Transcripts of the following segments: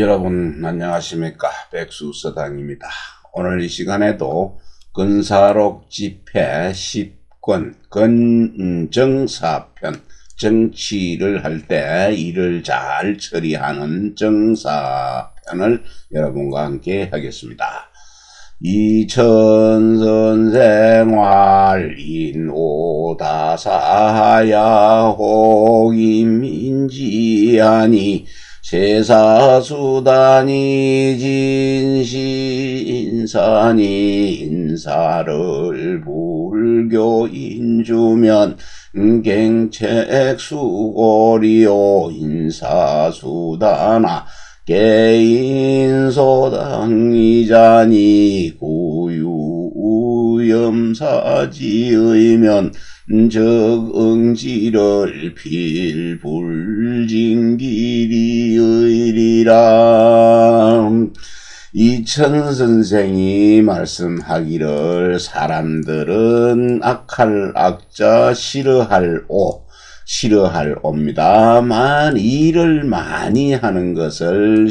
여러분 안녕하십니까, 백수서당입니다. 오늘 이 시간에도 근사록 집회 10권 근정사편, 정치를 할 때 일을 잘 처리하는 정사편을 여러분과 함께 하겠습니다. 이천선생 활인오다사야 혹인민지하니 세사수단이 진시인산이 인사를 불교인주면 갱책수고리요 인사수단아 개인소당이자니 구유염사지의면 적응지를 필불징기리의리라. 이천선생이 말씀하기를 사람들은 악할 악자 싫어할 옵니다만 일을 많이 하는 것을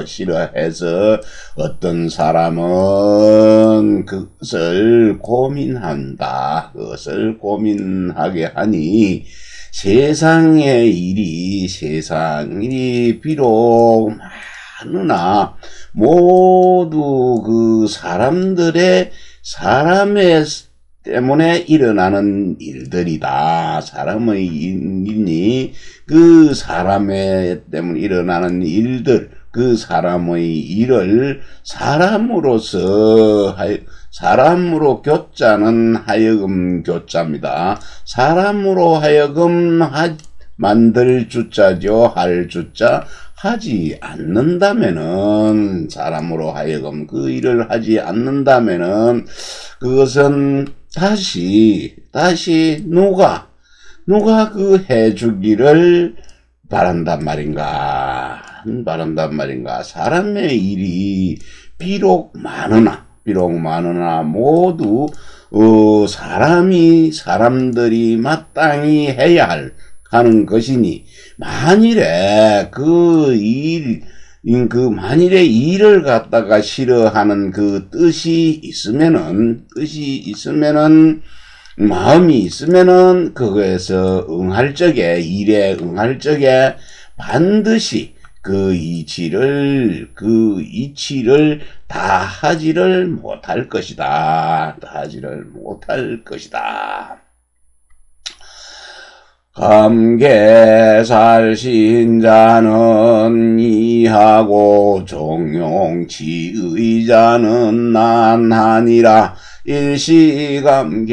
싫어해서 어떤 사람은 그것을 고민하게 하니 세상의 일이 비록 많으나 모두 그 사람의 때문에 일어나는 일들이다. 사람의 일이니 그 사람의 때문에 일어나는 일들, 그 사람의 일을 사람으로 교자는 하여금 교자입니다. 사람으로 하여금 만들 주자죠. 할 주자. 하지 않는다면은, 사람으로 하여금 그 일을 하지 않는다면은, 그것은 다시 누가 그 해주기를 바란단 말인가. 사람의 일이 비록 많으나 모두 사람들이 마땅히 해야 하는 것이니, 만일에 만일에 일을 갖다가 싫어하는 그 마음이 있으면은 그거에서 일에 응할 적에 반드시 그 이치를 다 하지를 못할 것이다. 감개살신자는 이하고 종용치의자는 난하니라. 일시감개하야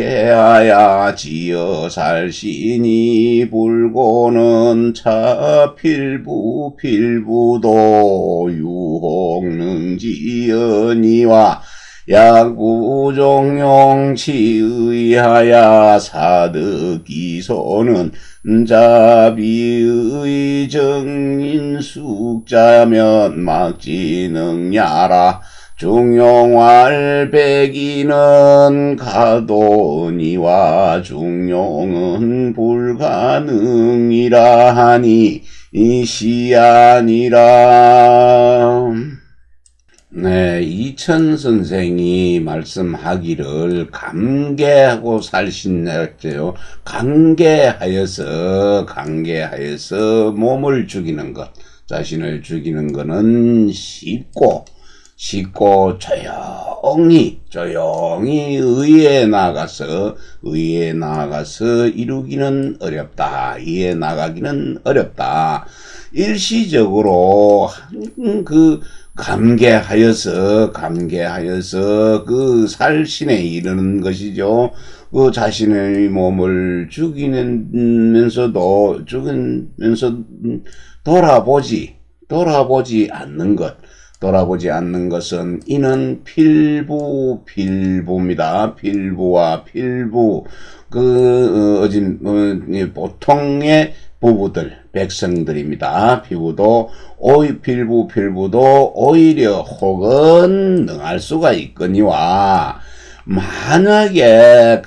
지어살신이 불고는 필부도 유혹능지연이와 약부종용치의하야 사득기소는 자비의 정인숙자면 막지능야라. 중용활백이는 가도니와 중용은 불가능이라 하니 이시아니라. 네, 이천선생이 말씀하기를 감개하고 살신했대요. 감개하여서 몸을 죽이는 것, 자신을 죽이는 것은 쉽고 조용히 의에 나가서 이루기는 어렵다. 의에 나가기는 어렵다. 일시적으로 감개하여서 그 살신에 이르는 것이죠. 그 자신의 몸을 죽이면서 돌아보지 않는 것은 이는 필부입니다. 필부와 필부, 보통의 부부들, 백성들입니다. 필부도 오히려 혹은 능할 수가 있거니와, 만약에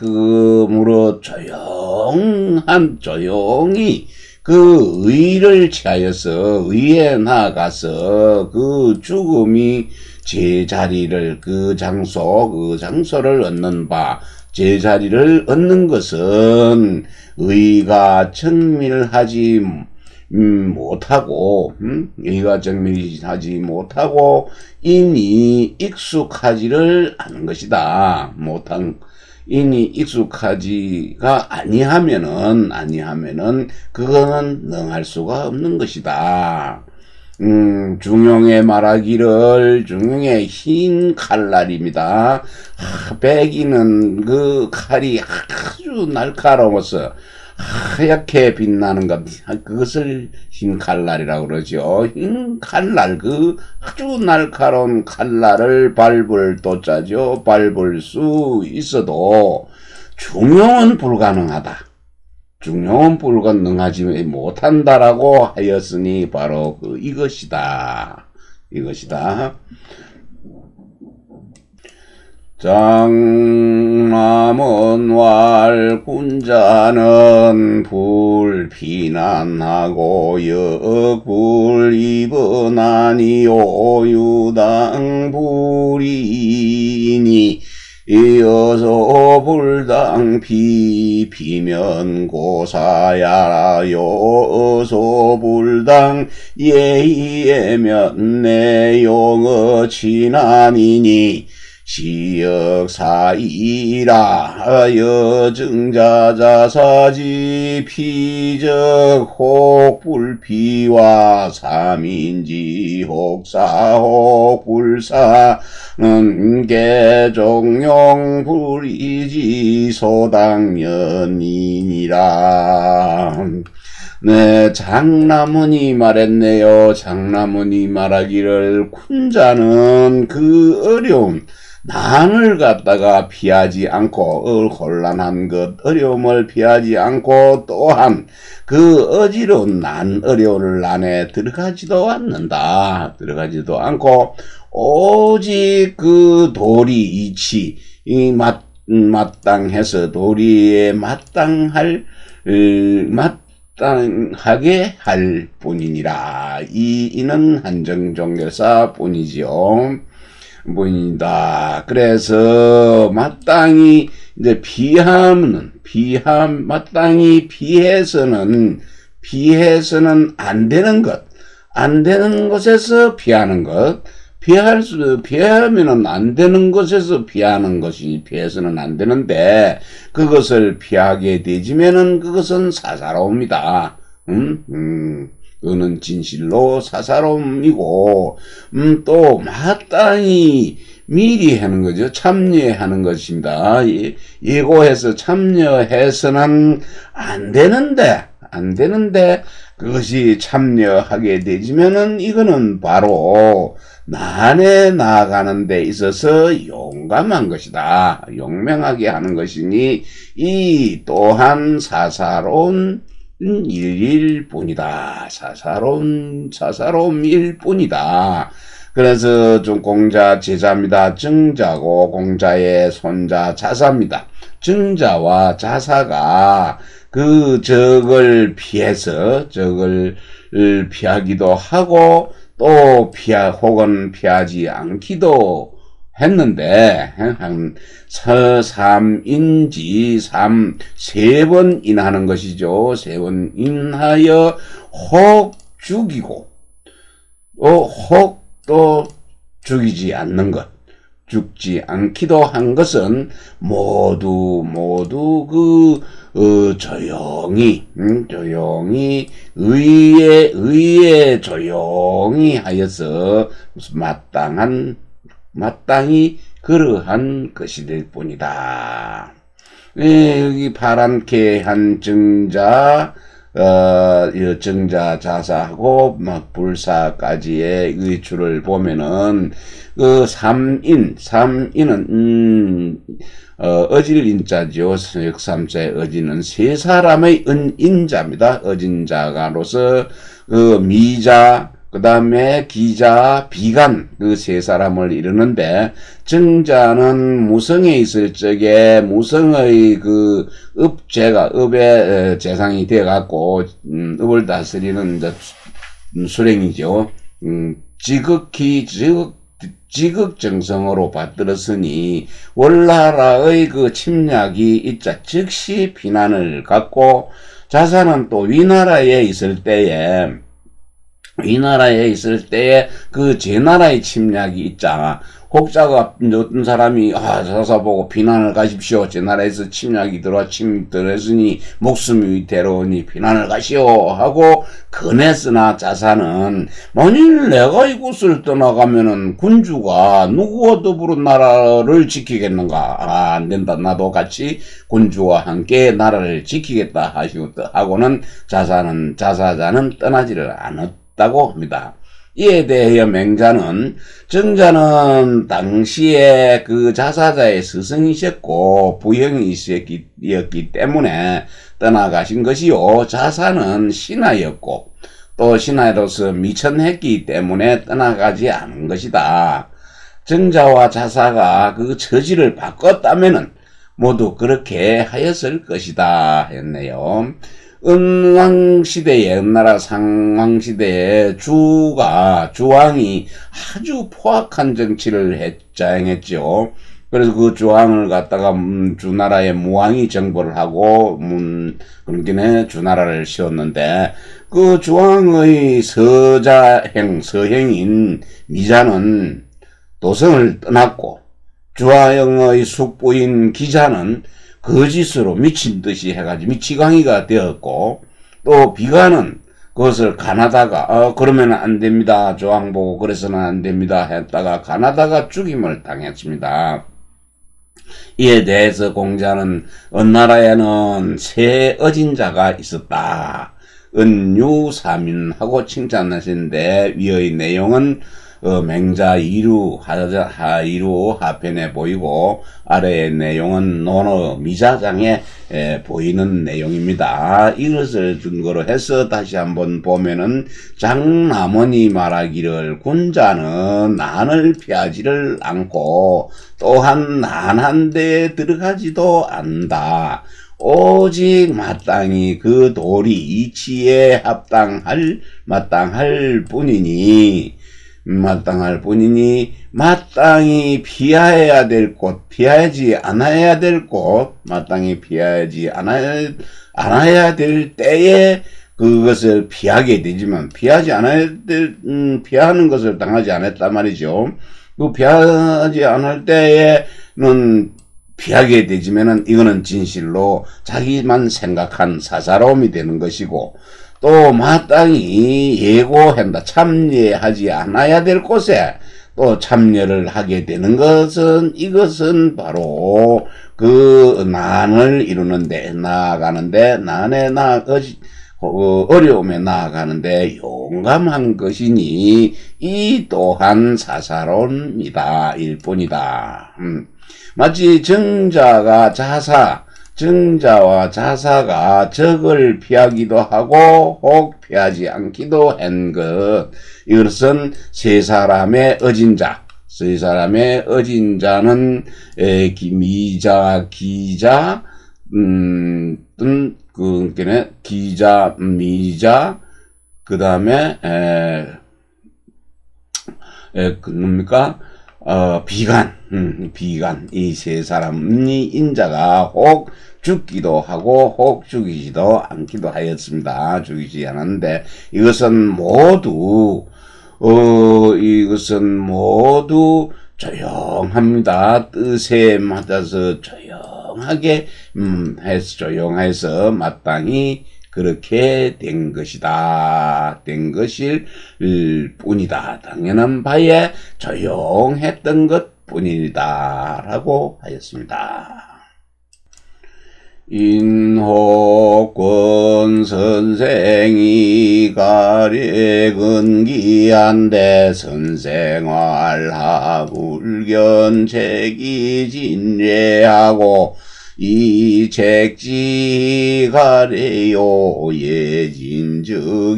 조용히 그 의를 취하여서 의에 나아가서 그 죽음이 제자리를 그 장소를 얻는 바 제자리를 얻는 것은 의가 정밀하지 못하고 의가 정밀하지 못하고 인이 익숙하지를 않은 것이다. 인이 익숙하지가 아니하면은 그거는 능할 수가 없는 것이다. 중용의 말하기를 중용의 흰 칼날입니다. 배기는 그 칼이 아주 날카로워서 하얗게 빛나는 것, 그것을 흰 칼날이라고 그러죠. 흰 칼날, 그 아주 날카로운 칼날을 밟을 도자죠. 밟을 수 있어도 중용은 불가능하다. 중용은 불가능하지 못한다라고 하였으니 바로 이것이다. 장남은 왈군자는 불피난하고 역불입은아니요 유당 불이니 이어서 불당 비면고사야라요 어서 불당 예의에면 내용어 친하니니 시역사이라 여증자자사지 피적 혹불피와 삼인지 혹사혹 불사는 개종용 불이지 소당연이니라. 네, 장남은이 말했네요. 장남은이 말하기를 군자는 그 어려움 난을 갖다가 피하지 않고 곤란한 것 어려움을 피하지 않고 또한 그 어지러운 어려운 난에 들어가지도 들어가지도 않고 오직 그 도리 이치 마땅해서 도리에 마땅하게 할 뿐이니라. 이는 한정종교사 뿐이지요. 뿐이다. 그래서 마땅히 이제 마땅히 피해서는 안 되는 것에서 피하는 것. 피하면은 안 되는 것에서 피하는 것이 피해서는 안 되는데, 그것을 피하게 되지면은 그것은 사사로움이다. 그는 진실로 사사로움이고, 또 마땅히 미리 하는 거죠. 참여하는 것입니다. 예고해서 참여해서는 안 되는데, 그것이 참여하게 되지면은 이거는 바로 난에 나아가는 데 있어서 용감한 것이다. 용맹하게 하는 것이니 이 또한 사사로운 일일 뿐이다. 사사로운 일 뿐이다. 그래서 좀 공자 제자입니다. 증자고 공자의 손자 자사입니다. 증자와 자사가 그 적을 피해서 적을 피하기도 하고 또 혹은 피하지 않기도 했는데, 한 서삼인지 세 번 인하는 것이죠. 세 번 인하여 혹 죽이고, 혹 또 죽이지 않는 것, 죽지 않기도 한 것은 모두 조용히 의에 조용히 하여서 마땅히 그러한 것이될 뿐이다. 여기 파랗게 한 증자, 증자 자사하고 불사까지의 의추를 보면은 그 삼인은 어질 인자죠. 역삼자의 어진은 세 사람의 인자입니다. 어진 자가로서 그 미자, 그 다음에 기자, 비간, 그 세 사람을 이루는데, 정자는 무성에 있을 적에 무성의 그 업의 재상이 되어갖고, 업을 다스리는 이제 수령이죠. 지극정성으로 받들었으니, 월나라의 그 침략이 있자 즉시 비난을 갖고, 자사는 또 위나라에 있을 때에 그 제나라의 침략이 있잖아. 혹자가 어떤 사람이 자사 보고 비난을 가십시오. 제나라에서 침략이 들어왔으니 목숨이 위태로우니 비난을 가시오 하고 권했으나 자사는 만일 내가 이곳을 떠나가면은 군주가 누구와 더불어 나라를 지키겠는가? 안 된다. 나도 같이 군주와 함께 나라를 지키겠다 하고는 자사자는 떠나지를 않았다고 합니다. 이에 대하여 맹자는 정자는 당시에 그 자사자의 스승이셨고 부형이셨기 때문에 떠나가신 것이요. 자사는 신하였고 또 신하로서 미천했기 때문에 떠나가지 않은 것이다. 정자와 자사가 그 처지를 바꿨다면은 모두 그렇게 하였을 것이다 했네요. 은나라 상왕시대에 주왕이 아주 포악한 정치를 자행했죠. 그래서 그 주왕을 갖다가 주나라의 무왕이 정벌을 하고 그런게 주나라를 씌웠는데 그 주왕의 서행인 미자는 도성을 떠났고 주왕의 숙부인 기자는 거짓으로 미친 듯이 해가지고 미치광이가 되었고, 또 비간은 그것을 가나다가 그러면 안 됩니다. 조항 보고 그래서는 안 됩니다 했다가 가나다가 죽임을 당했습니다. 이에 대해서 공자는 은나라에는 세 어진자가 있었다. 은유사민하고 칭찬하시는데 위의 내용은 맹자 이루 하편에 보이고 아래의 내용은 논어 미자장에 보이는 내용입니다. 이것을 근거로 해서 다시 한번 보면은 장남원이 말하기를 군자는 난을 피하지를 않고 또한 난한 데에 들어가지도 않는다. 오직 마땅히 그 도리 이치에 마땅할 뿐이니 마땅히 피해야 될 곳, 피하지 않아야 될 곳, 마땅히 피하지 않아야 될 때에 그것을 피하게 되지만 피하는 것을 당하지 않았단 말이죠. 그 피하지 않을 때에는 피하게 되지만은 이거는 진실로 자기만 생각한 사사로움이 되는 것이고 또 마땅히 예고한다. 참여하지 않아야 될 곳에 또 참여를 하게 되는 것은 이것은 바로 그 난을 이루는데 나아가는데 어려움에 나아가는데 용감한 것이니 이 또한 사사로움이다 일뿐이다. 마치 정자와 자사가 적을 피하기도 하고 혹 피하지 않기도 한 것. 이것은 세 사람의 어진자는 미자, 기자, 미자, 그 다음에 뭡니까? 비간. 이 세 사람이 인자가 혹 죽기도 하고 혹 죽이지도 않기도 하였습니다. 죽이지 않았는데 이것은 모두 조용합니다. 뜻에 맞아서 조용해서 마땅히 그렇게 된 것일 뿐이다. 당연한 바에 조용했던 것 뿐이다. 라고 하였습니다. 인호권 선생이 가래 근기한데 선생활하 불견 책이 진례하고 이책지 가래요 예진적이니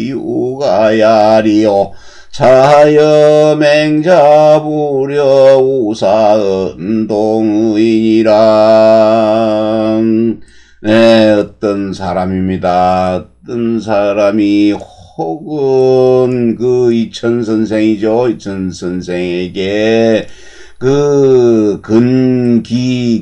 기우가야리요 자여맹자부려 우사은동의니라. 네, 어떤 사람입니다. 어떤 사람이 혹은 그 이천 선생이죠. 이천 선생에게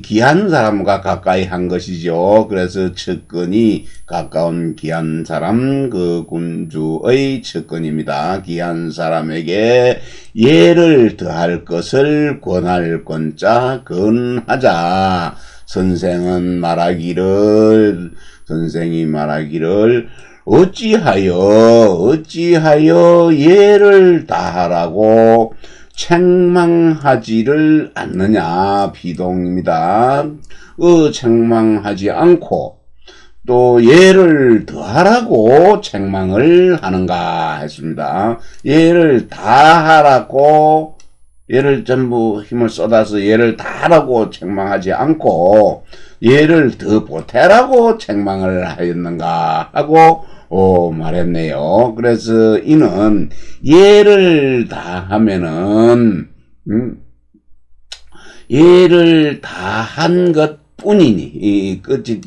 귀한 사람과 가까이 한 것이죠. 그래서 측근이 가까운 귀한 사람, 그 군주의 측근입니다. 귀한 사람에게 예를 더할 것을 권할 권자, 권하자. 선생이 말하기를, 어찌하여 예를 다하라고 책망하지를 않느냐. 비동입니다. 책망하지 않고 또 예를 더하라고 책망을 하는가 했습니다. 예를 다하라고 예를 전부 힘을 쏟아서 예를 다하라고 책망하지 않고 예를 더 보태라고 책망을 하였는가 하고 말했네요. 그래서 이는 예를 다하면은 예를 다한 것뿐이니 이 끝이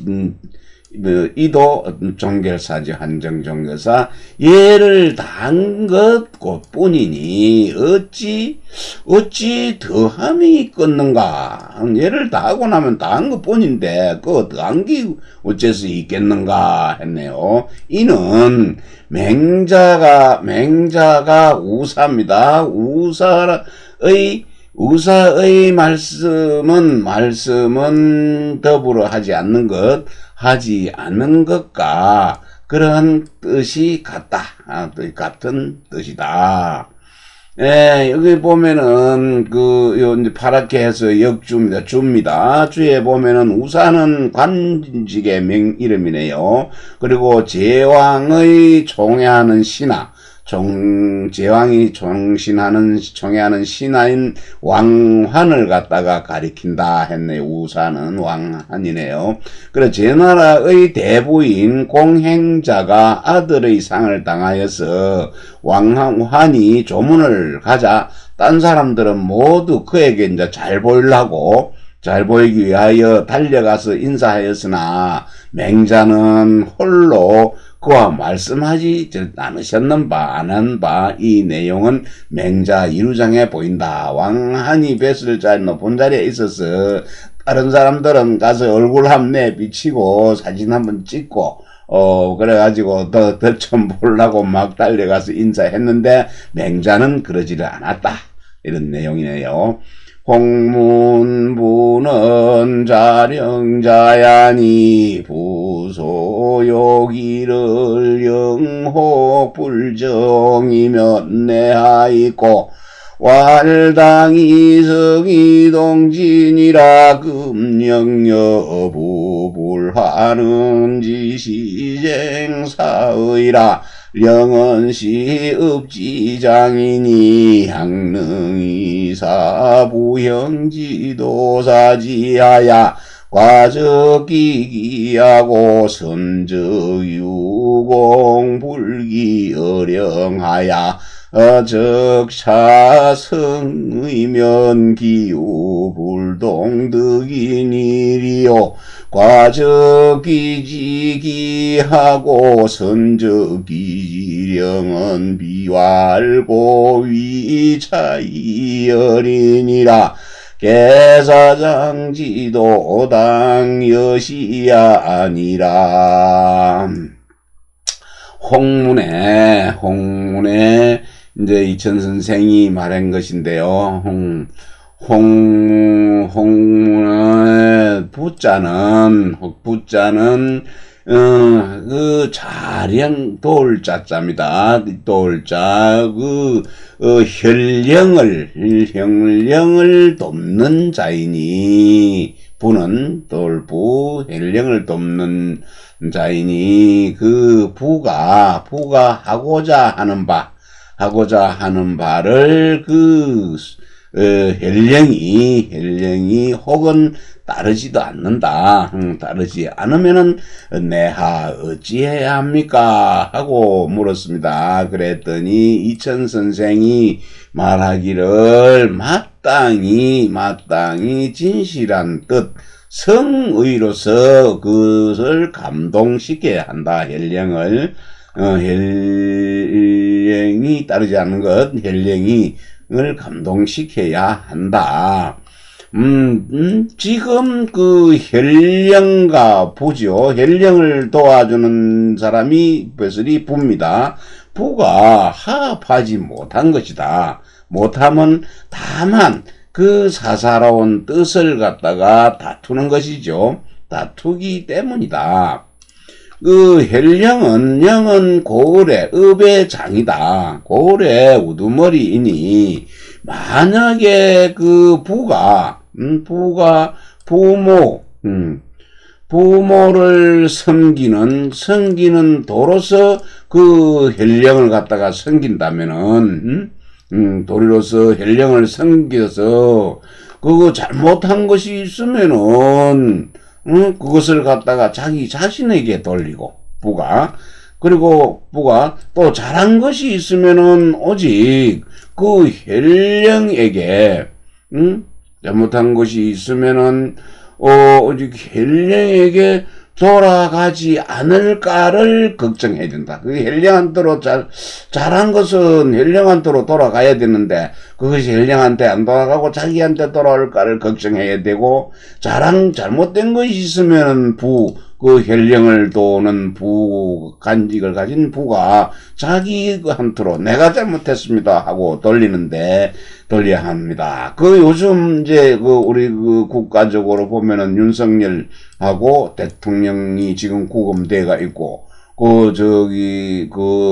이도 종결사지 한정종결사 예를 다한 것뿐이니 어찌 더함이 있겠는가. 예를 다하고 나면 다한 것뿐인데 그 더한 게 어째서 있겠는가 했네요. 이는 맹자가 우사입니다. 우사의 말씀은 더불어 하지 않는 것과 그러한 뜻이 같은 뜻이다. 예, 여기 보면은, 이제 파랗게 해서 역주입니다. 주입니다. 주에 보면은 우사는 관직의 이름이네요. 그리고 제왕의 총애하는 신하. 제왕이 총애하는 신하인 왕환을 갖다가 가리킨다 했네요. 우사는 왕환이네요. 그래, 제나라의 대부인 공행자가 아들의 상을 당하여서 왕환이 조문을 가자 딴 사람들은 모두 그에게 이제 잘 보이기 위하여 달려가서 인사하였으나 맹자는 홀로 그와 말씀하지 않으셨는 바, 안 한 바, 이 내용은 맹자 이루장에 보인다. 왕한이 뵀을 자리 높은 자리에 있어서 다른 사람들은 가서 얼굴 한내 비치고 사진 한번 찍고 그래가지고 더 좀 보려고 막 달려가서 인사했는데 맹자는 그러지를 않았다. 이런 내용이네요. 홍문부는 자령자야니 부소요기를 영혹불정이면 내하있고 왈당이성이동진이라 금영여부불하는 지시쟁사의라 영언시 읍지장이니 향능이사부형지도사지하야 과적기기하고 선적유공불기어령하야 적차성의면 기우불동득인일이요 과적기지기하고 선적기지령은 비왈고 위차이어리니라 개사장지도당 여시야 아니라. 홍문에 이제 이천 선생이 말한 것인데요. 홍문의 부자는 그 자령 돌자자입니다. 돌자 혈령을 돕는 자이니 부는 돌부 혈령을 돕는 자이니 그 부가 하고자 하는 바를 헬령이 혹은 따르지도 않는다. 따르지 않으면은 내하 어찌해야 합니까? 하고 물었습니다. 그랬더니 이천 선생이 말하기를 마땅히 진실한 뜻 성의로서 그것을 감동시켜야 한다. 헬령을 헬령이 따르지 않는 것 헬령을 감동시켜야 한다. 지금 그 헬령과 부죠. 헬령을 도와주는 사람이 벼슬이 부입니다. 부가 합하지 못한 것이다. 못하면 다만 그 사사로운 뜻을 갖다가 다투는 것이죠. 다투기 때문이다. 그 영은 고을의 업의 장이다. 고을의 우두머리이니 만약에 그 부가 부모를 섬기는 도로서 그 헬령을 갖다가 섬긴다면은 도리로서 헬령을 섬겨서 그거 잘못한 것이 있으면은 그것을 갖다가 자기 자신에게 돌리고 그리고 부가 또 잘한 것이 있으면은 오직 그 헬령에게 잘못한 것이 있으면은 오직 헬령에게 돌아가지 않을까를 걱정해야 된다. 그 헬령한테로 잘한 것은 헬령한테로 돌아가야 되는데 그것이 헬령한테 안 돌아가고 자기한테 돌아올까를 걱정해야 되고 잘못된 것이 있으면 그 헬령을 도는 간직을 가진 부가 자기한테로 내가 잘못했습니다 하고 돌려야 합니다. 그 요즘 이제 우리 국가적으로 보면은 윤석열하고 대통령이 지금 구금대가 있고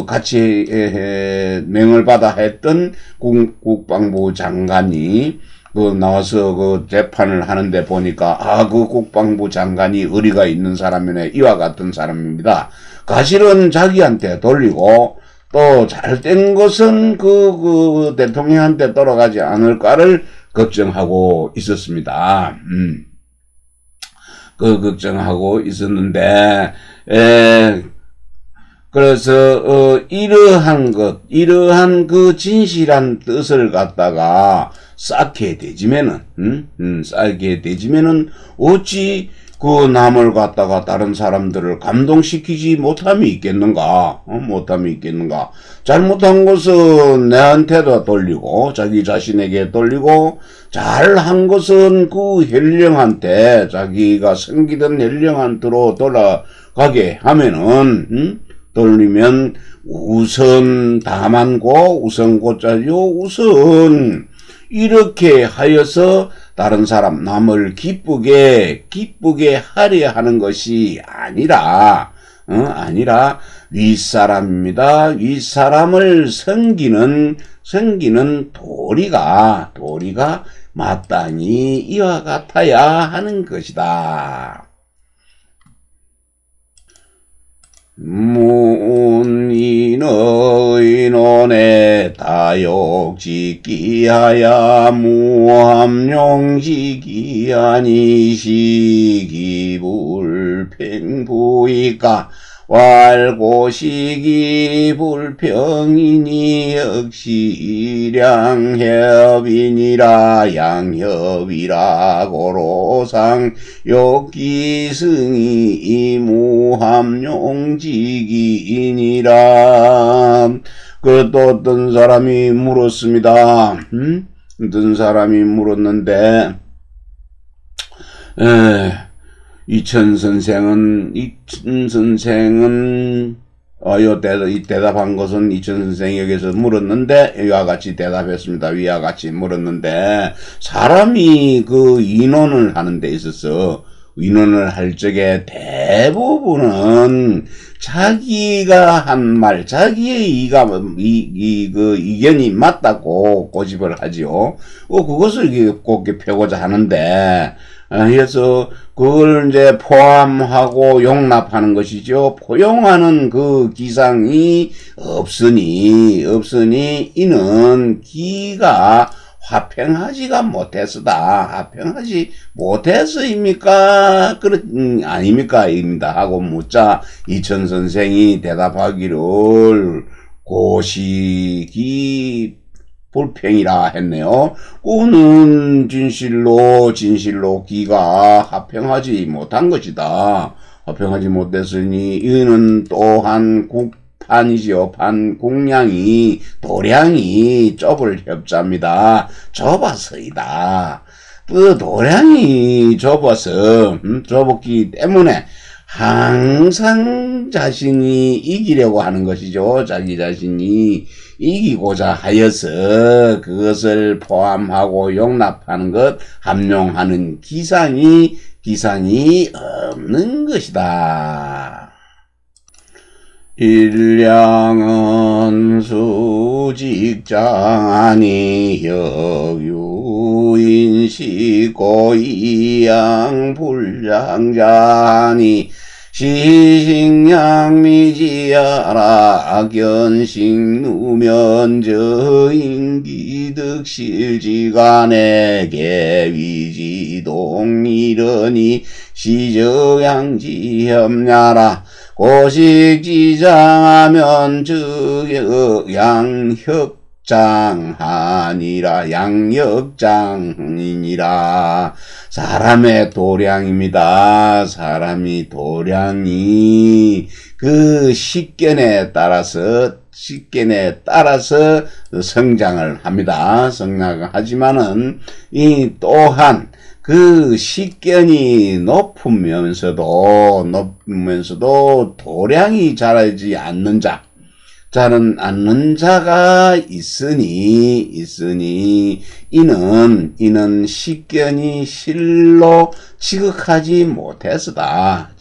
같이 명을 받아 했던 국방부 장관이 나와서 재판을 하는데 보니까, 그 국방부 장관이 의리가 있는 사람이네, 이와 같은 사람입니다. 사실은 자기한테 돌리고, 또 잘된 것은 대통령한테 돌아가지 않을까를 걱정하고 있었습니다. 걱정하고 있었는데, 그래서, 이러한 그 진실한 뜻을 갖다가 쌓게 되지면은, 어찌 그 남을 갖다가 다른 사람들을 감동시키지 못함이 있겠는가? 잘못한 것은 내한테도 돌리고, 자기 자신에게 돌리고, 잘한 것은 그 헬령한테, 자기가 섬기던 헬령한테로 돌아가게 하면은, 돌리면 우선 다만고 우선고자요. 우선 이렇게 하여서 다른 사람 남을 기쁘게 하려 하는 것이 아니라 윗사람입니다. 윗사람을 섬기는 도리가 마땅히 이와 같아야 하는 것이다. 문인의 논에 다욕짓기하야 무함용지기 아니시기 불평부이까 왈고시기 불평이니 역시 일양협이니라 양협이라 고로상 욕기승이 무함용지기이니라. 또 어떤 사람이 물었습니다. 어떤 사람이 물었는데 이천 선생은 이 대답한 것은 이천 선생이 여기서 물었는데 이와 같이 대답했습니다. 위와 같이 물었는데 사람이 인원을 하는 데 있어서 의논을 할 적에 대부분은 자기가 한 말, 자기의 의견이 맞다고 고집을 하지요. 그것을 곱게 펴고자 하는데, 그래서 그걸 이제 포함하고 용납하는 것이죠. 포용하는 그 기상이 없으니 이는 기가 화평하지가 못해서다. 화평하지 못해서입니까? 아닙니까? 입니다. 하고 묻자 이천 선생이 대답하기를 고시기 불평이라 했네요. 꾸는 진실로 기가 화평하지 못한 것이다. 화평하지 못했으니 이는 또한 판이지요. 공량이 도량이 좁을 협자입니다. 좁아서이다. 그 도량이 좁았기 때문에 항상 자신이 이기려고 하는 것이죠. 자기 자신이 이기고자 하여서 그것을 포함하고 용납하는 것, 함용하는 기상이 없는 것이다. 일량은 수직장아니 혁유인시고 이양불량자니 시식양미지야라 견식누면저인기득실지간에 개위지동이러니 시적양지협냐라 고식지장하면 양역장이니라 사람의 도량입니다. 사람이 도량이 그 식견에 따라서 성장을 합니다. 성장하지만은 이 또한 그 식견이 높으면서도 도량이 자라지 않는 자가 있으니 이는 식견이 실로 지극하지 못해서이다.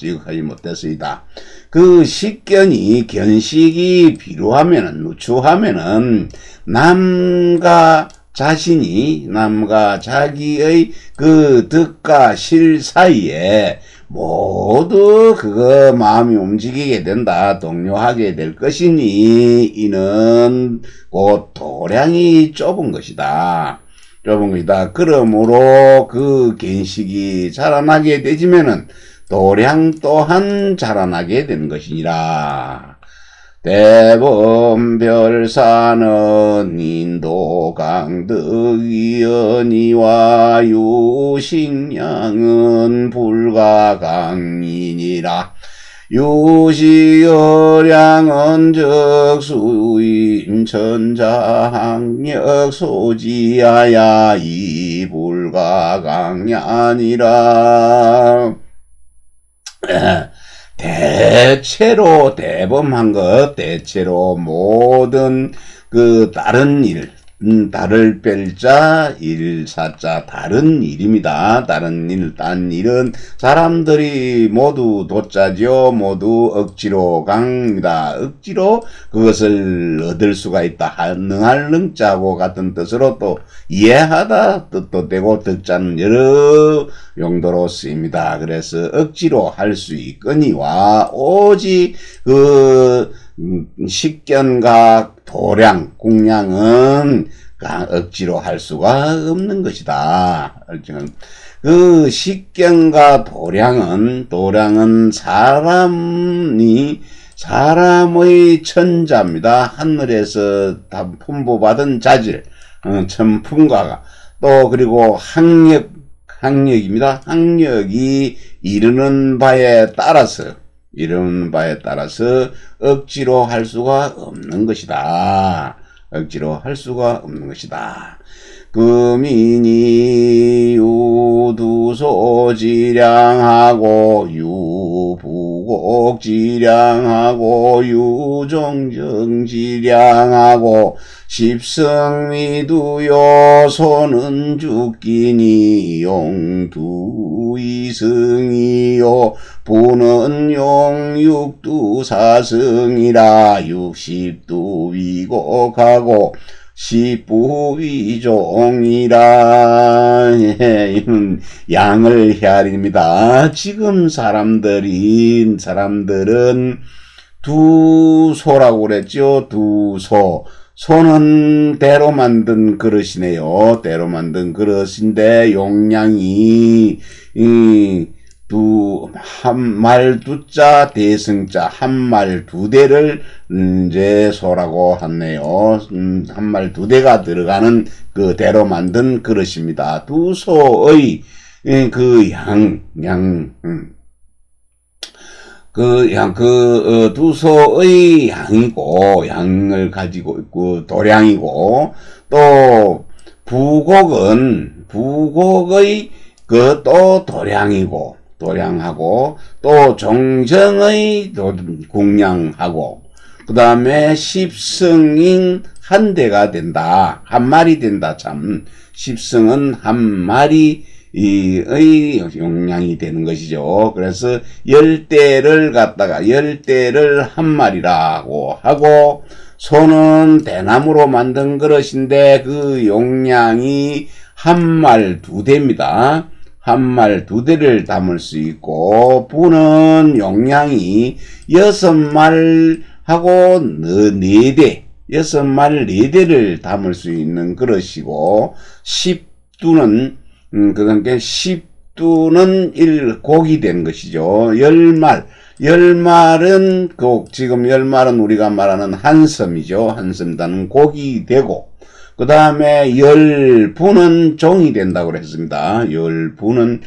그 식견이 견식이 비루하면은 누추하면은 남과 자기의 그 득과 실 사이에 모두 그거 마음이 움직이게 된다. 동요하게 될 것이니 이는 곧 도량이 좁은 것이다. 그러므로 그 견식이 자라나게 되지면은 도량 또한 자라나게 되는 것이니라. 대범별사는 인도강득이언이와 유식량은 불가강이니라. 유식여량은 적수인천자학력 소지하야 이 불가강이 아니라. 대체로 모든 그 다른 일, 다를 뺄자 일사자 다른 일입니다. 딴 일은 사람들이 모두 도자죠. 모두 억지로 강입니다. 억지로 그것을 얻을 수가 있다. 능할 능자고 같은 뜻으로 또 이해하다 뜻도 되고 득자는 여러 용도로 쓰입니다. 그래서 억지로 할 수 있거니와 오직 그 식견과 도량, 공량은 억지로 할 수가 없는 것이다. 그 식견과 도량은 사람의 천자입니다. 하늘에서 풍부받은 자질, 천풍과가 또 그리고 학력입니다. 학력이 이르는 바에 따라서 억지로 할 수가 없는 것이다. 금인이 유두소지량하고 유부곡지량하고 유종정지량하고 십성미두요 소는 죽기니 용두이승이요 부는 용육두사승이라 육십두위곡하고 십부위종이라. 이는 양을 헤아립니다. 지금 사람들은 두소라고 그랬죠. 손은 대로 만든 그릇이네요. 대로 만든 그릇인데 용량이 한말 두자 대승자 한말 두 대를 이제 소라고 하네요. 한말 두 대가 들어가는 그 대로 만든 그릇입니다. 두 소의 두 소의 양이고, 양을 가지고 있고, 도량이고, 또, 부곡의 또 도량이고, 도량하고, 또 정정의 공량하고, 그 다음에 십승인 한 대가 된다. 한 마리 된다, 참. 십승은 한 마리, 의 용량이 되는 것이죠. 그래서 10대를 갖다가 10대를 한 마리라고 하고, 손은 대나무로 만든 그릇인데 그 용량이 한 말 두 대입니다. 한 말 두 대를 담을 수 있고, 부는 용량이 6말 하고 4대, 6말 4대를 담을 수 있는 그릇이고, 10두는 그러니까 10두는 곡이 된 것이죠. 10말은 지금 10말은 우리가 말하는 한섬이죠. 한섬단은 곡이 되고, 그 다음에 10부는 종이 된다고 했습니다. 10부는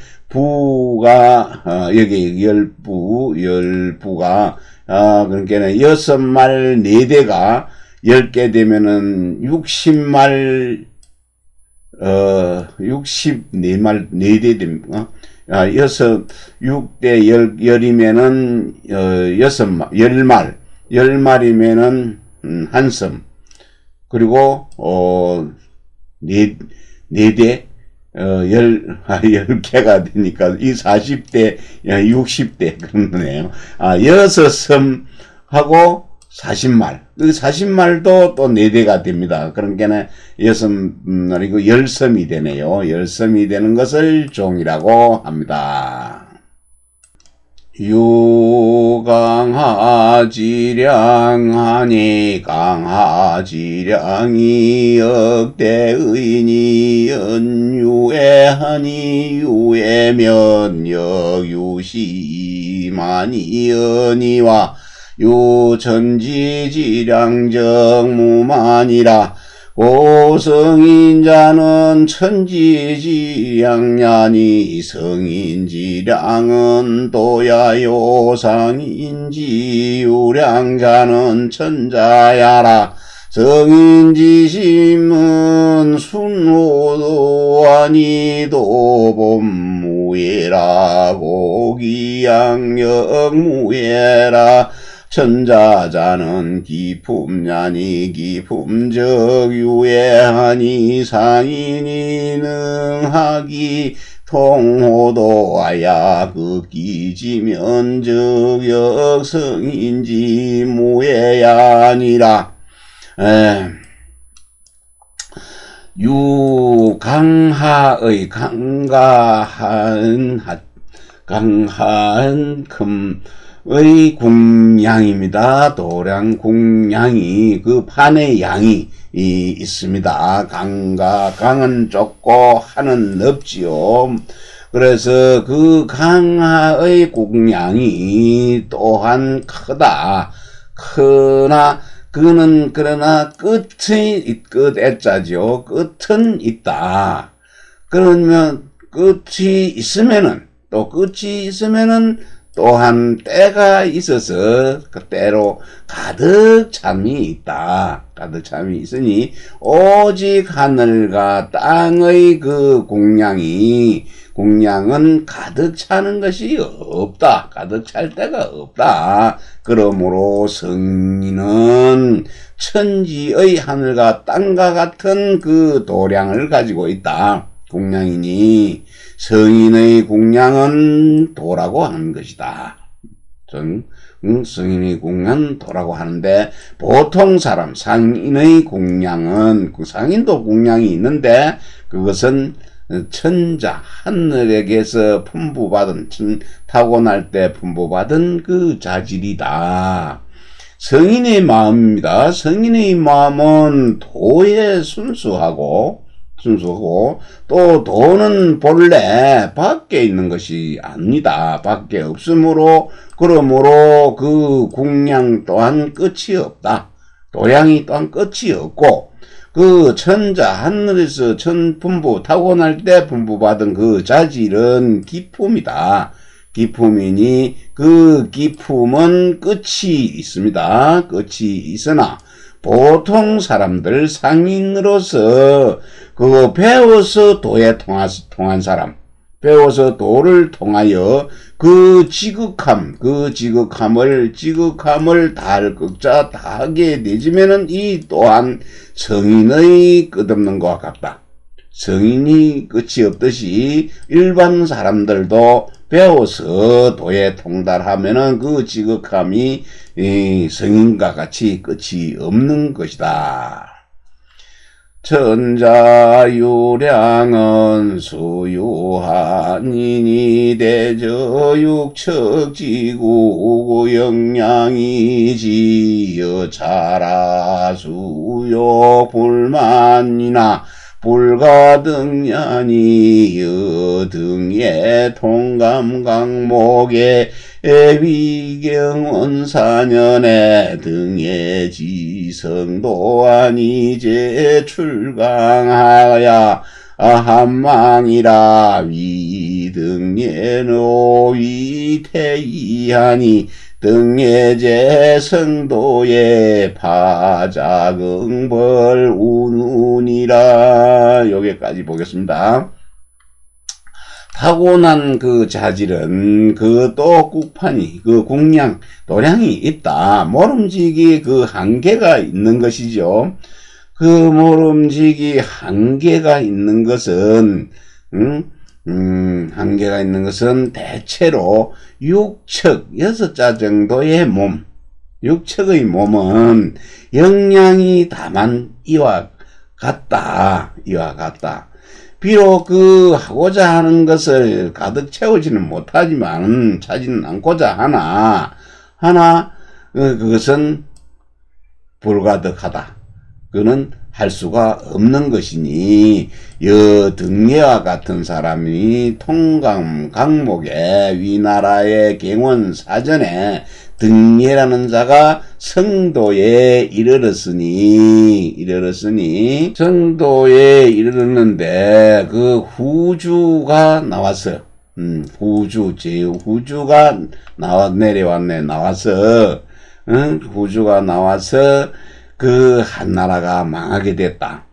여기 10부가, 그러니까 6말 4대가 10개 되면은 60말 64말, 4대 됩니까? 6대 10이면은, 10말이면은, 한섬. 그리고, 4대, 10개가 되니까, 이 40대, 60대, 그러네요. 6섬 하고, 40말. 그 40말도 또 4대가 됩니다. 그러니까 6말이고 10섬이 되네요. 10섬이 되는 것을 종이라고 합니다. 유강하지량하니 강하지량이 역대의니 연유애하니 유애면 역유시만이 연이와 유천지지량정무만이라 고성인자는 천지지양냐니 성인지량은 도야요상인지유량자는 천자야라 성인지심은 순호도아니 도범무예라 고기양역무예라 천자자는 기품냐니 기품적 유예하니 상인이 능하기 통호도하야 극기지면적 역성인지 무예야니라. 유강하의 강한 의 공양입니다. 도량 공양이 그 판의 양이 있습니다. 강은 좁고 하는 넓지요. 그래서 그 강하의 공양이 또한 크다. 그러나 끝애자죠. 끝은 있다. 그러면 끝이 있으면은 또한 때가 있어서 그 때로 가득 참이 있다. 가득 참이 있으니 오직 하늘과 땅의 그 공량은 가득 차는 것이 없다. 가득 찰 데가 없다. 그러므로 성인은 천지의 하늘과 땅과 같은 그 도량을 가지고 있다. 공량이니 성인의 공량은 도라고 하는 것이다. 성인의 공량은 도라고 하는데 보통 사람 상인의 공량은 그 상인도 공량이 있는데 그것은 천자 하늘에게서 타고날 때 품부받은 그 자질이다. 성인의 마음입니다. 성인의 마음은 도에 순수하고 또 도는 본래 밖에 있는 것이 아닙니다. 밖에 없으므로 그러므로 그 궁양 또한 끝이 없다. 도량이 또한 끝이 없고 그 천자 하늘에서 분부 타고날 때 분부받은 그 자질은 기품이다. 기품이니 그 기품은 끝이 있습니다. 끝이 있으나 보통 사람들 상인으로서 그 배워서 도에 통한 사람, 배워서 도를 통하여 그 지극함을 다할 극자 다하게 되지면은 이 또한 성인의 끝없는 것과 같다. 성인이 끝이 없듯이 일반 사람들도 배워서 도에 통달하면은 그 지극함이 성인과 같이 끝이 없는 것이다. 천자유량은 수유하니니 대저육척지구 영양이 지여 자라수요 불만이나 불가등년이 여등의 통감강목의 위경원사년의 등의 지성도안 이제 출강하야 한망이라 위등의 노위태이하니 등예제 성도의 파자긍벌 운운이라. 여기까지 보겠습니다. 타고난 그 자질은 그 또 국판이 그 궁량 도량이 있다. 모름지기 그 한계가 있는 것이죠. 그 모름지기 한계가 있는 것은 한계가 있는 것은 대체로 육척 6자 정도의 몸, 육척의 몸은 영양이 다만 이와 같다. 비록 그 하고자 하는 것을 가득 채우지는 못하지만 차지는 않고자 하나 그것은 불가득하다. 그는 할 수가 없는 것이니 여등예와 같은 사람이 통감 강목에 위나라의 경원 사전에 등예라는 자가 성도에 이르렀으니 성도에 이르렀는데 그 후주가 나왔어. 후주가 나와서 후주가 나와서 그 한나라가 망하게 됐다.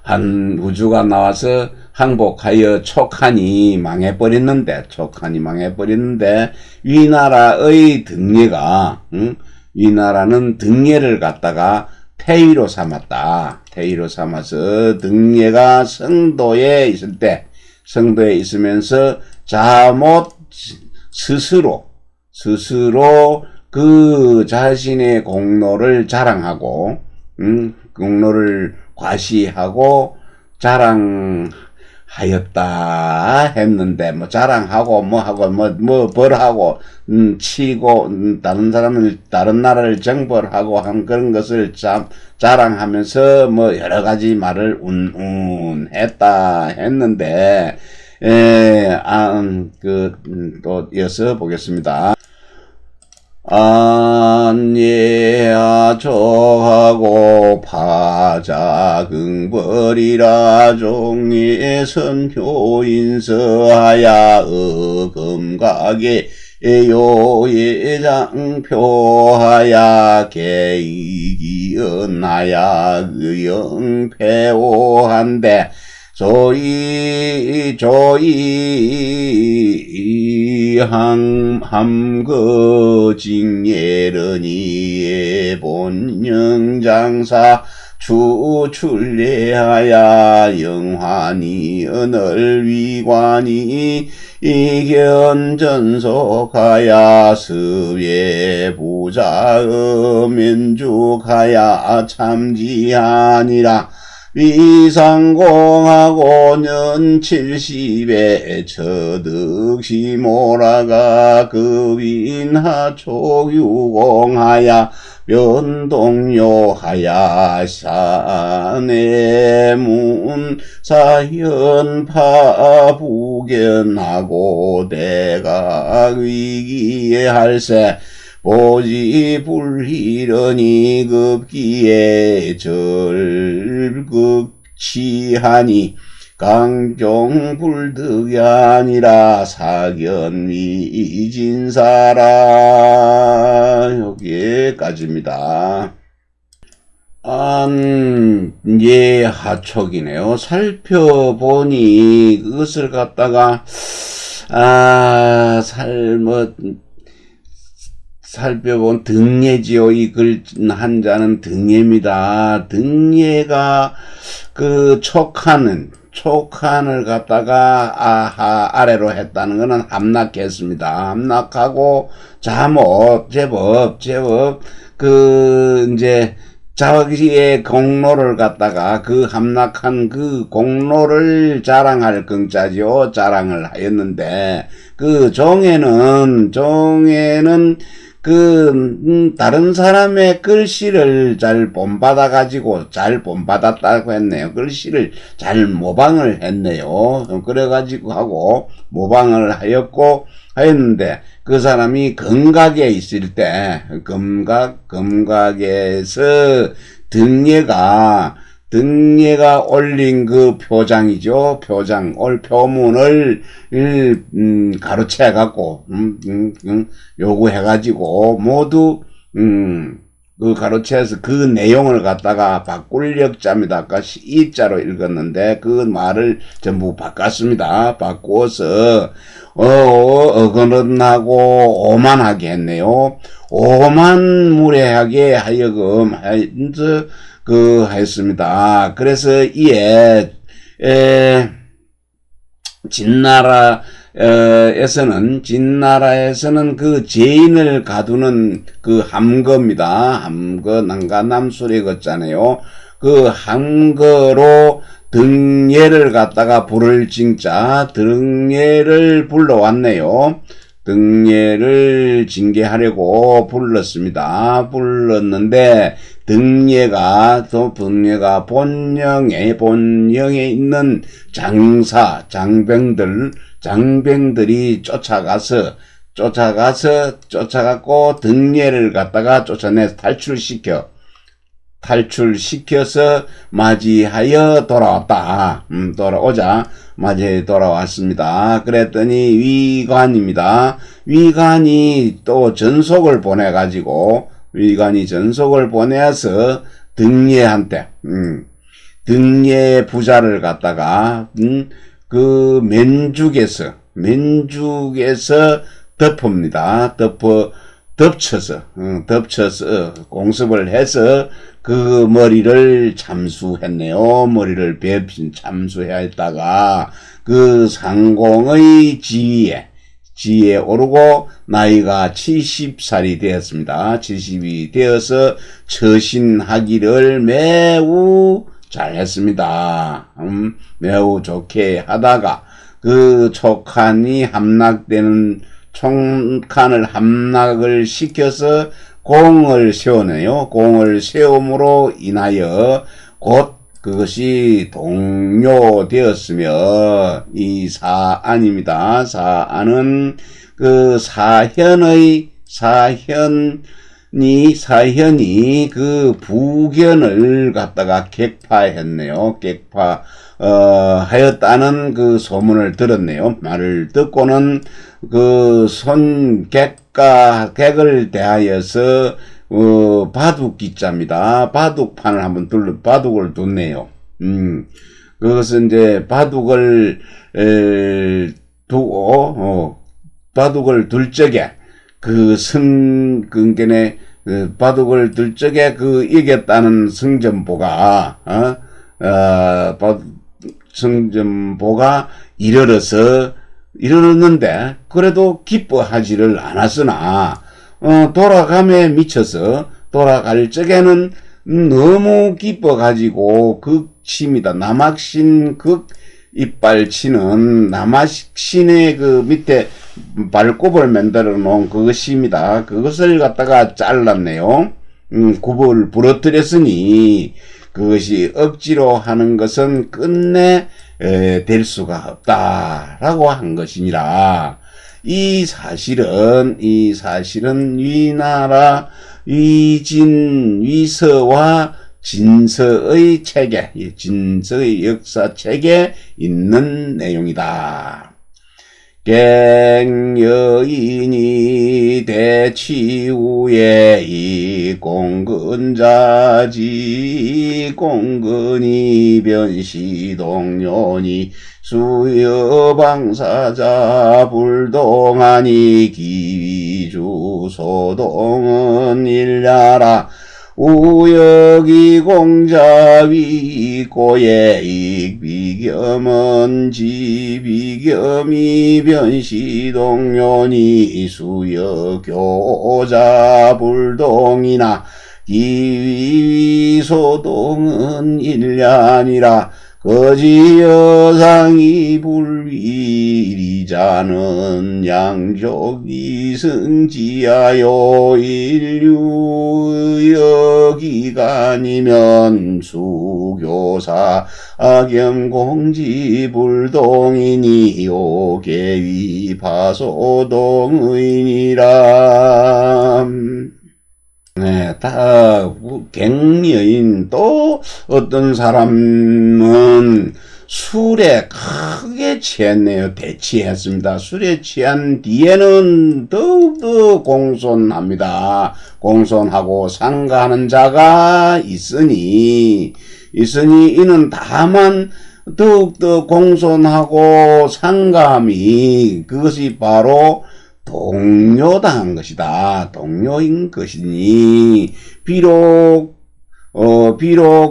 한 우주가 나와서 항복하여 촉한이 망해버렸는데 위나라의 등예가 위나라는 등예를 갖다가 태위로 삼았다. 태위로 삼아서 등예가 성도에 있으면서 자못 스스로 그 자신의 공로를 자랑하고 공로를 과시하고 자랑하였다 했는데 자랑하고 벌하고 치고 다른 나라를 정벌하고 한 그런 것을 자랑하면서 여러 가지 말을 했다 했는데 또 이어서 보겠습니다. 안예하 저하고 파자긍벌이라 종의 선표인서하야 어금각에 요예장표하야 개이기언하야 의영패오한데 조이 함거징예르니의 본영장사 추출례하야 영환이 언을 위관이 이견전속하야 스외부자의 면죽하야 참지하니라 위상공하고 년 70에 처득시 몰아가 급인하초유공하야 변동요하야 사내문 사현파 부견하고 대각위기에 할세 보지 불희련이 급기에 절극치하니 강종불득이 아니라 사견미진사라. 여기까지입니다. 안예하촉이네요. 살펴보니 그것을 갖다가 살펴본 등예지요. 이 글 한자는 등예입니다. 등예가 그 촉한을 갖다가 아래로 했다는 것은 함락했습니다. 함락하고 잠옷 제법 이제 자기의 공로를 갖다가 그 함락한 그 공로를 자랑할 긍자지요. 자랑을 하였는데 그 종에는 다른 사람의 글씨를 잘 본받아가지고 잘 본받았다고 했네요. 글씨를 잘 모방을 했네요. 그래가지고 하고 모방을 하였는데 그 사람이 금각에 있을 때 금각에서 등예가 올린 그 표장이죠. 표문을 가로채갖고 요구해가지고 모두 그 가로채서 그 내용을 갖다가 바꿀 역자입니다. 아까 이자로 읽었는데 그 말을 전부 바꿨습니다. 바꾸어서 어거는하고 오만하게 했네요. 오만무례하게 하여금 했습니다. 그래서 이에 진나라에서는 그 죄인을 가두는 그 함거입니다. 함거 난가남술에 걷잖아요. 그 함거로 등예를 갖다가 부를 징자 등예를 불러왔네요. 등예를 징계하려고 불렀는데 등예가 본령에 있는 장병들이 쫓아가고 등예를 갖다가 쫓아내서 탈출시켜서 맞이하여 돌아왔다. 맞이하여 돌아왔습니다. 그랬더니 위관입니다. 위관이 또 전속을 보내서 등예한테, 등예 부자를 갖다가, 그 맨죽에서 덮습니다. 덮쳐서 공습을 해서 그 머리를 참수했네요. 머리를 참수해야 했다가 그 상공의 지위에 오르고 나이가 70살이 되었습니다. 70이 되어서 처신하기를 매우 잘했습니다. 매우 좋게 하다가 그 촉한을 함락을 시켜서 공을 세우네요. 공을 세움으로 인하여 곧 그것이 동료되었으며 이 사안입니다. 사안은 그 사현이 그 부견을 갖다가 객파했네요. 하였다는 그 소문을 들었네요. 말을 듣고는 그 객을 대하여서 바둑기자입니다. 바둑판을 한번 바둑을 뒀네요. 그것은 이제 바둑을 두고 바둑을 둘 적에 바둑을 둘 적에 이겼다는 승전보가 이르렀는데 그래도 기뻐하지를 않았으나 돌아감에 미쳐서 돌아갈 적에는 너무 기뻐가지고 극치입니다. 남학신 극 이빨치는 남학신의 그 밑에 발굽을 만들어 놓은 그것입니다. 그것을 갖다가 잘랐네요. 굽을 부러뜨렸으니 그것이 억지로 하는 것은 끝내 될 수가 없다라고 한 것이니라. 이 사실은 위나라 위진 위서와 진서의 체계, 진서의 역사책에 있는 내용이다. 갱여인이 대치후에 이 공근자지 공근이 변시동년이 수여방사자 불동하니 기위주소동은 일야라 우여기 공자위 고예익 비겸은 지비겸이 변시동년이 수여교자 불동이나 기위소동은 일야니라 거지 여상이 불위리자는 양족이 승지하여 인류 여기간이면 수교사 악염공지 불동이니 요계위 파소동의니라. 네, 갱여인 또 어떤 사람은 술에 크게 취했네요. 대취했습니다. 술에 취한 뒤에는 더욱더 공손합니다. 공손하고 상가하는 자가 있으니 이는 다만 더욱더 공손하고 상가함이 그것이 바로 동요당한 것이다. 동요인 것이니 비록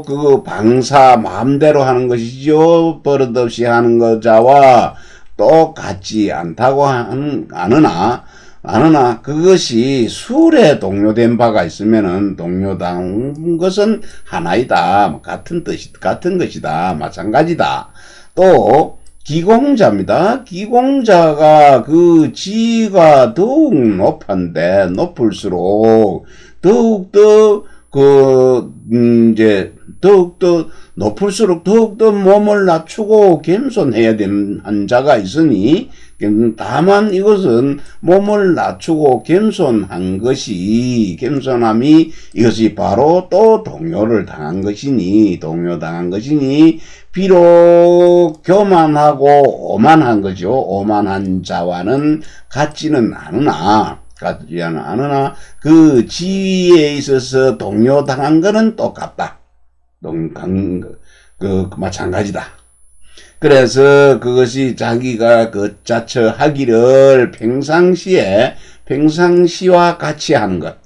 그 방사 마음대로 하는 것이죠. 버릇없이 하는 것자와 똑같지 않다고 아느나 그것이 술에 동요된 바가 있으면은 동요당한 것은 하나이다. 같은 것이다. 마찬가지다. 또 기공자입니다. 기공자가 그 지위가 더욱 높을수록 더욱더 높을수록 더욱더 몸을 낮추고 겸손해야 되는 한 자가 있으니 다만 이것은 몸을 낮추고 겸손함이 이것이 바로 또 동요당한 것이니 비록 교만하고 오만한 거죠. 오만한 자와는 같지는 않으나 그 지위에 있어서 동요당한 거는 똑같다. 마찬가지다. 그래서 그것이 자기가 그 자처하기를 평상시와 같이 하는 것,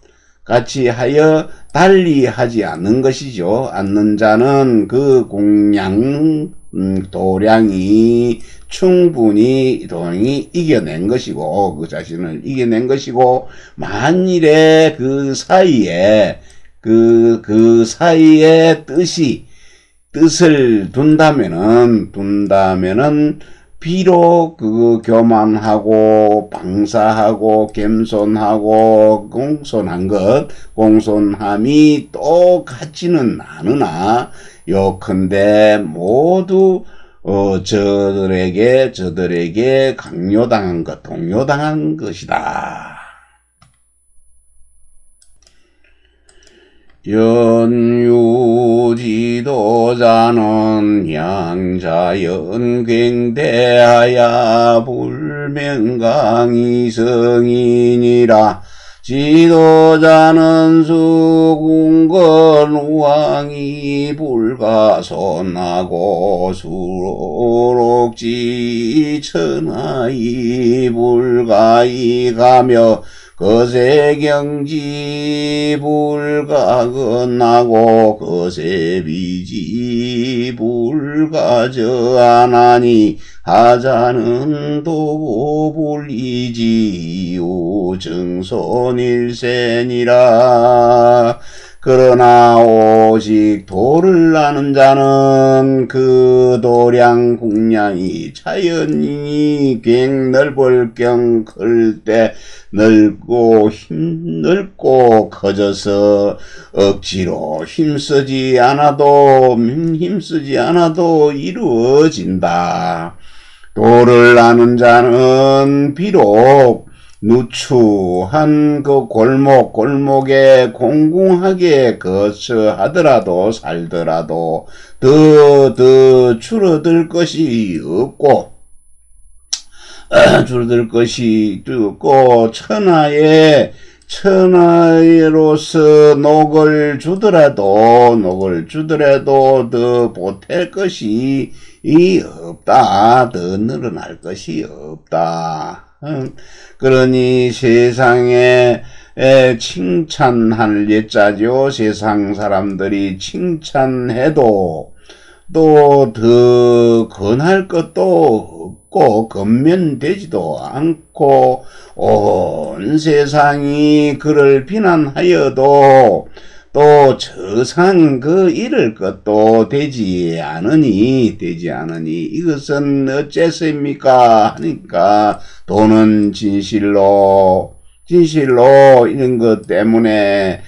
같이 하여 달리 하지 않는 것이죠. 않는 자는 그 도량이 충분히 이겨낸 것이고, 그 자신을 이겨낸 것이고, 만일에 그 사이에 뜻을 둔다면은 비록 그 교만하고 방사하고 겸손하고 공손함이 똑같지는 않으나 요컨대 모두 저들에게 동요당한 것이다. 연유지도자는 양자연갱대하야 불명강이성이니라. 지도자는 수궁건우왕이 불가손하고 수록지 천하이 불가이 가며 거세경지 불가건하고 거세비지 불가저하나니 하자는 도불이지요 정손일세니라. 그러나 오직 도를 아는 자는 그 도량 궁량이 자연히 괭 넓을 경 클 때 넓고 커져서 억지로 힘쓰지 않아도 이루어진다. 도를 아는 자는 비록 누추한 그 골목에 공공하게 거처하더라도 살더라도 더 줄어들 것이 없고 천하로서 녹을 주더라도 더 보탤 것이 없다. 더 늘어날 것이 없다. 그러니 세상에 칭찬할 예자죠. 세상 사람들이 칭찬해도 또 더 권할 것도 없고 건면되지도 않고 온 세상이 그를 비난하여도 또 저상 그 잃을 것도 되지 않으니 이것은 어째서입니까 하니까 도는 진실로 이런 것 때문에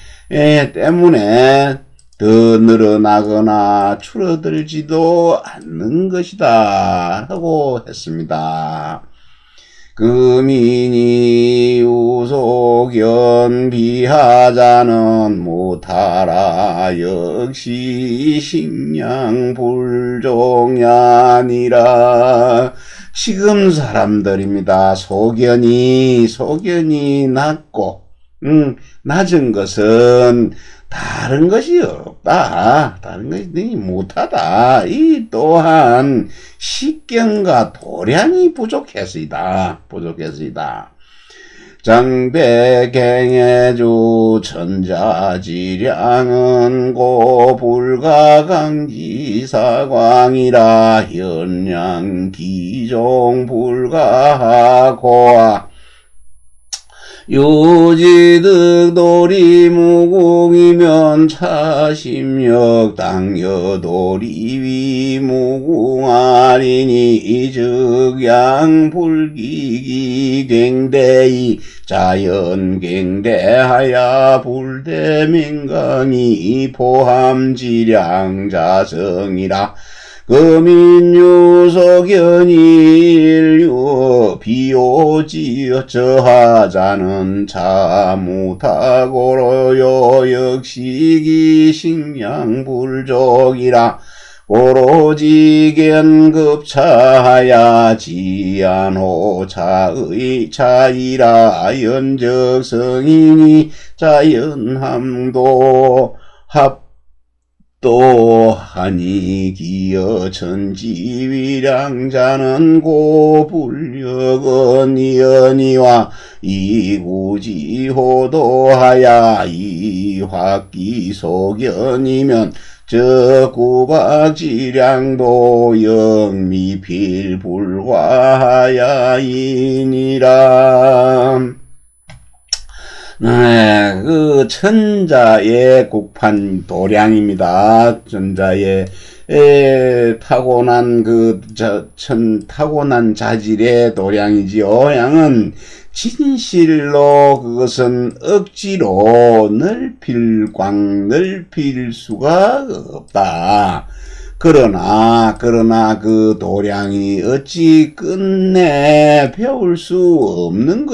더 늘어나거나 줄어들지도 않는 것이다 하고 했습니다. 금이니 우소견 비하자는 못하라 역시 식량불종이 아니라 지금 사람들입니다. 소견이 낮고 낮은 것은 다른 것이 없다. 다른 것이 못하다. 이 또한 식견과 도량이 부족해서이다. 정배갱해주 천자지량은 고 불가강지사광이라 현량 기종 불가하고 유지득 도리 무궁이면 차심역 당여도리 위 무궁하리니 즉양 불기기 갱대이 자연 갱대하야 불대맹강이 포함지량 자성이라 금인유소견일유 비오지어 저하자는 자무타고로요 역시기 식량불족이라 오로지 견급차하야 지안호 차이라 연적성이니 자연함도 또하니 기여 천지위량자는 고불력은 이연이와 이구지호도하야 이화기소견이면 저구박지량도 영미필불과하야이니라. 네, 그 천자의 국판 도량입니다. 천자의 타고난 타고난 자질의 도량이지요. 양은 진실로 그것은 억지로 넓힐 수가 없다. 그러나 그 도량이 어찌 끝내 배울 수 없는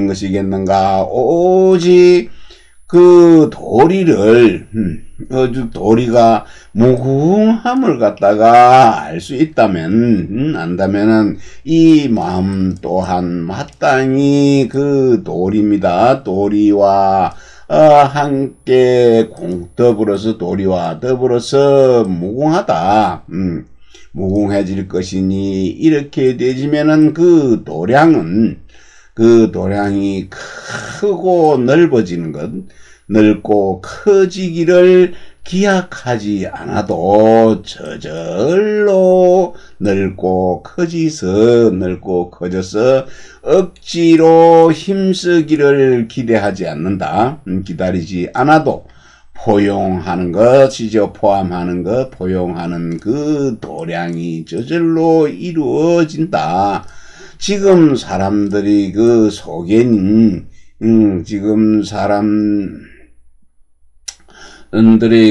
것이겠는가? 오직 그 도리가 무궁함을 갖다가 알 수 있다면, 안다면은 이 마음 또한 마땅히 그 도리입니다. 도리와 함께 도리와 더불어서 무궁하다. 무궁해질 것이니 이렇게 되지면은 그 도량이 크고 넓어지는 것, 넓고 커지기를 기약하지 않아도 저절로 넓고 커져서 억지로 힘쓰기를 기대하지 않는다. 기다리지 않아도 포용하는 것이죠. 포함하는 것, 포용하는 그 도량이 저절로 이루어진다. 지금 사람들이 그 소견인, 지금 사람들의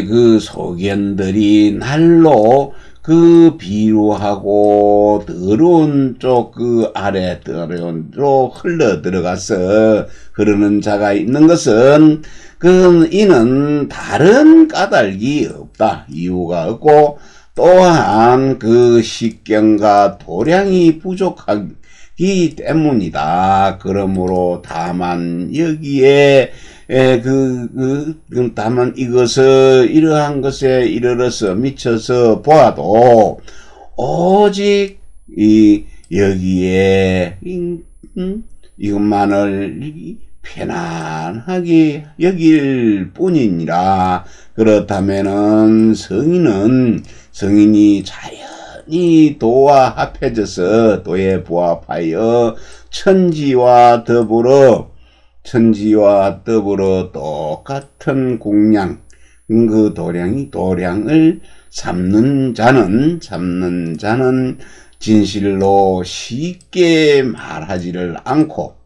그 소견들이 날로 그 비루하고 더러운 쪽 그 아래 더러운로 흘러 들어가서 흐르는 자가 있는 것은 이는 다른 까닭이 없다. 이유가 없고 또한 그 식견과 도량이 부족하기 때문이다. 그러므로 다만 여기에 다만 이러한 것에 이르러서 미쳐서 보아도 오직 여기에 이것만을 편안하게 여길 뿐이니라. 그렇다면은 성인이 자연히 도와 합해져서 도에 부합하여 천지와 더불어 똑같은 공량, 그 도량을 잡는 자는 진실로 쉽게 말하지를 않고,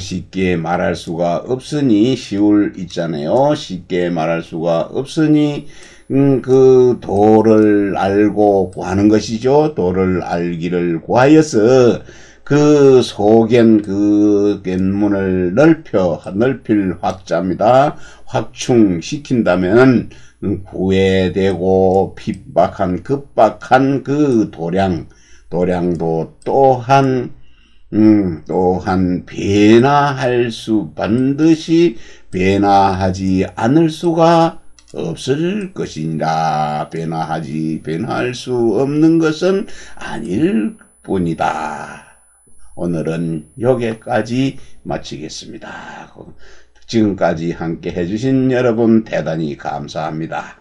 쉽게 말할 수가 없으니 시울 있잖아요. 쉽게 말할 수가 없으니 그 도를 알고 구하는 것이죠. 도를 알기를 구하여서 그 소견 그 견문을 넓힐 확자입니다. 확충시킨다면 구애되고 급박한 그 도량도 또한 반드시 변화하지 않을 수가 없을 것이니라. 변화할 수 없는 것은 아닐 뿐이다. 오늘은 여기까지 마치겠습니다. 지금까지 함께 해주신 여러분 대단히 감사합니다.